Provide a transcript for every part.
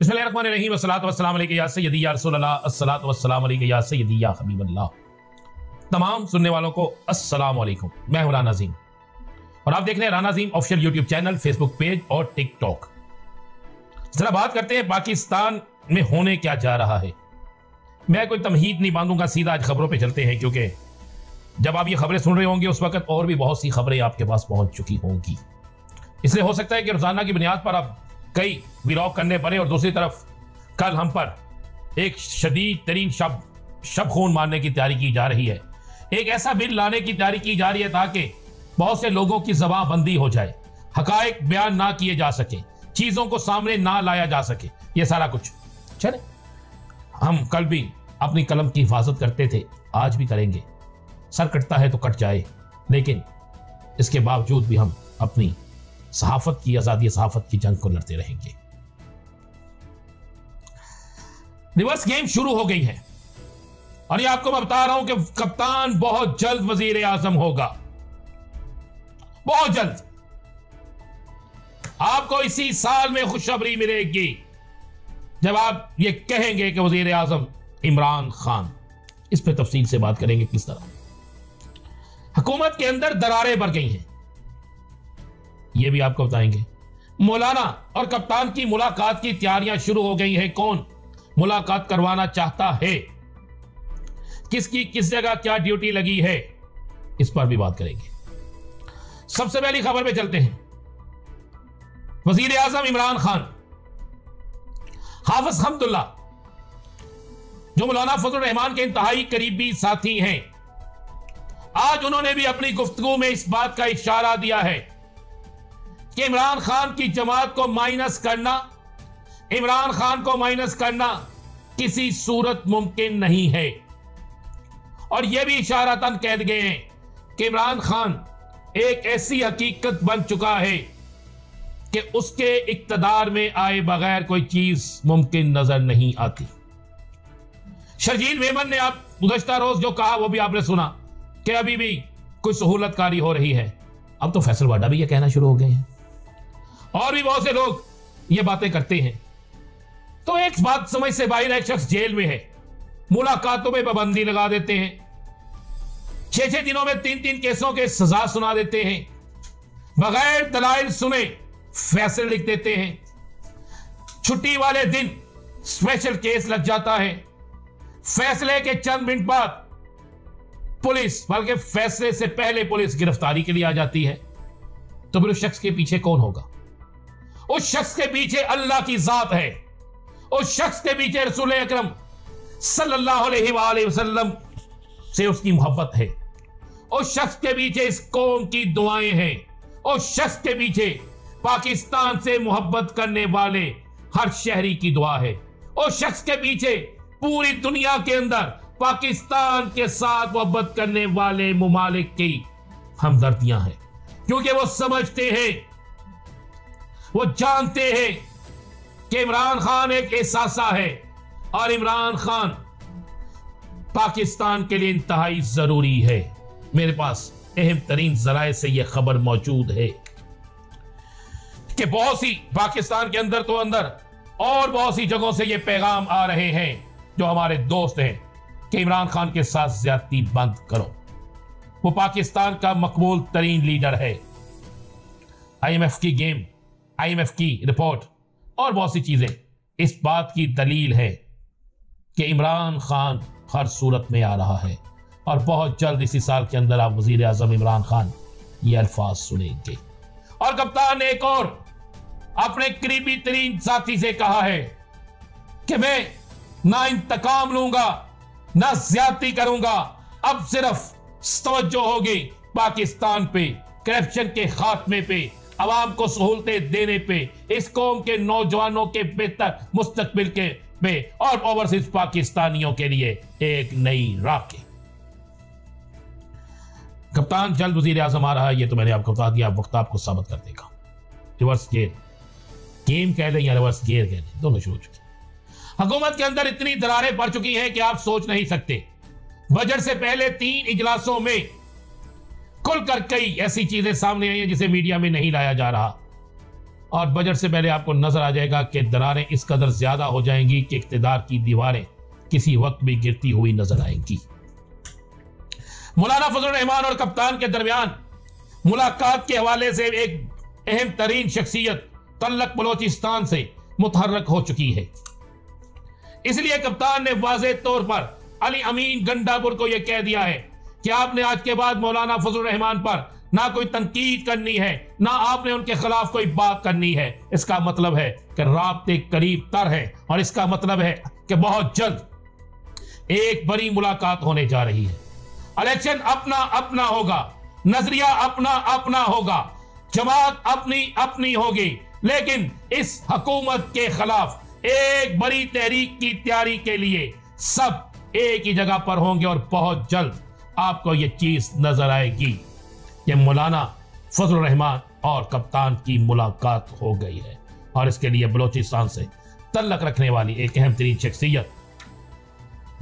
बिस्मिल्लाहिर्रहमानिर्रहीम अस्सलातु वस्सलामु अलैका या सय्यदी या रसूलल्लाह अस्सलातु वस्सलामु अलैका या सय्यदी या हबीबल्लाह। तमाम सुनने वालों को अस्सलाम वालेकुम। मैं हूं राना अज़ीम और आप देख रहे हैं Rana Azeem official YouTube channel, Facebook page और टिकटॉक। जरा बात करते हैं पाकिस्तान में होने क्या जा रहा है। मैं कोई तमहीद नहीं बांधूंगा, सीधा आज खबरों पर चलते हैं, क्योंकि जब आप ये खबरें सुन रहे होंगे उस वक्त और भी बहुत सी खबरें आपके पास पहुंच चुकी होंगी। इसलिए हो सकता है कि रोजाना की बुनियाद पर आप कई विरोध करने पड़े और दूसरी तरफ कल हम पर एक शदीद तरीन शब खून मारने की तैयारी की जा रही है। एक ऐसा बिल लाने की तैयारी की जा रही है ताकि बहुत से लोगों की जबानबंदी हो जाए, हकायक बयान ना किए जा सके, चीजों को सामने ना लाया जा सके। ये सारा कुछ चले, हम कल भी अपनी कलम की हिफाजत करते थे, आज भी करेंगे। सर कटता है तो कट जाए, लेकिन इसके बावजूद भी हम अपनी सहाफत की आजादी, सहाफत की जंग को लड़ते रहेंगे। रिवर्स गेम शुरू हो गई है और ये आपको मैं बता रहा हूं कि कप्तान बहुत जल्द वजीर आजम होगा, बहुत जल्द। आपको इसी साल में खुशखबरी मिलेगी जब आप ये कहेंगे कि वजीर आजम इमरान खान। इस पर तफसील से बात करेंगे किस तरह हुकूमत के अंदर दरारें बढ़ गई हैं, ये भी आपको बताएंगे। मौलाना और कप्तान की मुलाकात की तैयारियां शुरू हो गई हैं। कौन मुलाकात करवाना चाहता है, किसकी किस जगह क्या ड्यूटी लगी है, इस पर भी बात करेंगे। सबसे पहली खबर पे चलते हैं। वजीर आजम इमरान खान, हाफिज हमदुल्ला जो मौलाना फजलुर रहमान के इंतहाई करीबी साथी हैं, आज उन्होंने भी अपनी गुफ्तगू में इस बात का इशारा दिया है कि इमरान खान की जमात को माइनस करना, इमरान खान को माइनस करना किसी सूरत मुमकिन नहीं है। और यह भी इशारतन कह गए हैं कि इमरान खान एक ऐसी हकीकत बन चुका है कि उसके इक्तदार में आए बगैर कोई चीज मुमकिन नजर नहीं आती। शर्जील मेमन ने आप गुज़श्ता रोज जो कहा वो भी आपने सुना कि अभी भी कोई सहूलतकारी हो रही है। अब तो फैसल वाडा भी ये कहना शुरू हो गए हैं और भी बहुत से लोग ये बातें करते हैं। तो एक बात समझ से बाहर, एक शख्स जेल में है, मुलाकातों में पाबंदी लगा देते हैं, 6-6 दिनों में 3-3 केसों के सजा सुना देते हैं, बगैर दलाइल सुने फैसले लिख देते हैं, छुट्टी वाले दिन स्पेशल केस लग जाता है, फैसले के चंद मिनट बाद पुलिस, बल्कि फैसले से पहले पुलिस गिरफ्तारी के लिए आ जाती है। तो फिर उस शख्स के पीछे कौन होगा? उस शख्स के पीछे अल्लाह की जात है, उस शख्स के पीछे रसूल अकरम सल्लल्लाहु अलैहि वसल्लम से उसकी मोहब्बत है, उस शख्स के पीछे इस कौम की दुआएं हैं, उस शख्स के पीछे पाकिस्तान से मोहब्बत करने वाले हर शहरी की दुआ है, उस शख्स के पीछे पूरी दुनिया के अंदर पाकिस्तान के साथ मोहब्बत करने वाले मुमालिक की हमदर्दियां हैं, क्योंकि वो समझते हैं, वो जानते हैं कि इमरान खान एक एहसासा है और इमरान खान पाकिस्तान के लिए इंतहाई जरूरी है। मेरे पास अहम तरीन जराए से यह खबर मौजूद है कि बहुत सी पाकिस्तान के अंदर तो अंदर और बहुत सी जगहों से यह पैगाम आ रहे हैं जो हमारे दोस्त हैं कि इमरान खान के साथ ज्यादती बंद करो। वो पाकिस्तान का मकबूल तरीन लीडर है। IMF की गेम, IMF की रिपोर्ट और बहुत सी चीजें इस बात की दलील है कि इमरान खान हर सूरत में आ रहा है और बहुत जल्द इसी साल के अंदर आप वजीर आजम इमरान खान ये अल्फाज सुनेंगे। और कप्तान ने एक और अपने करीबी तरीन साथी से कहा है कि मैं ना इंतकाम लूंगा ना ज्यादती करूंगा, अब सिर्फ तवज्जो होगी पाकिस्तान पे, करप्शन के खात्मे पे, अवाम को सहूलतें देने पे, इस कौम के नौजवानों के बेहतर मुस्तकबिल के पे और ओवरसीज पाकिस्तानियों के लिए एक नई राह के। कप्तान जल्द वजीर आजम आ रहा है, ये तो मैंने आपको बता दिया, वक्त आपको साबित कर देगा। रिवर्स गेयर, गेम कह दें या रिवर्स गेयर कह दें, दोनों शुरू हो चुके। हुकूमत के अंदर इतनी दरारें पड़ चुकी हैं कि आप सोच नहीं सकते। बजट से पहले 3 इजलासों में खुलकर कई ऐसी चीजें सामने आई हैं जिसे मीडिया में नहीं लाया जा रहा। और बजट से पहले आपको नजर आ जाएगा कि दरारें इस कदर ज्यादा हो जाएंगी कि इख्तिदार की दीवारें किसी वक्त भी गिरती हुई नजर आएंगी। मौलाना फजल रहमान और कप्तान के दरमियान मुलाकात के हवाले से एक अहम तरीन शख्सियत तल्लक बलोचिस्तान से मुतहर्रक हो चुकी है। इसलिए कप्तान ने वाज़ेह तौर पर अली अमीन गंडापुर को यह कह दिया है कि आपने आज के बाद मौलाना फजल रहमान पर ना कोई तनकीद करनी है, ना आपने उनके खिलाफ कोई बात करनी है। इसका मतलब है कि राब्ते करीब तर है और इसका मतलब है कि बहुत जल्द एक बड़ी मुलाकात होने जा रही है। इलेक्शन अपना अपना होगा, नजरिया अपना अपना होगा, जमात अपनी अपनी होगी, लेकिन इस हुकूमत के खिलाफ एक बड़ी तहरीक की तैयारी के लिए सब एक ही जगह पर होंगे और बहुत जल्द आपको यह चीज नजर आएगी कि मौलाना फजल रहमान और कप्तान की मुलाकात हो गई है। और इसके लिए बलोचिस्तान से तल्लक रखने वाली एक अहम तरीन शख्सियत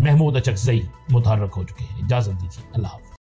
महमूद अचकज़ई मुतहर्रक हो चुके हैं। इजाजत दीजिए, अल्लाह हाफ़िज़।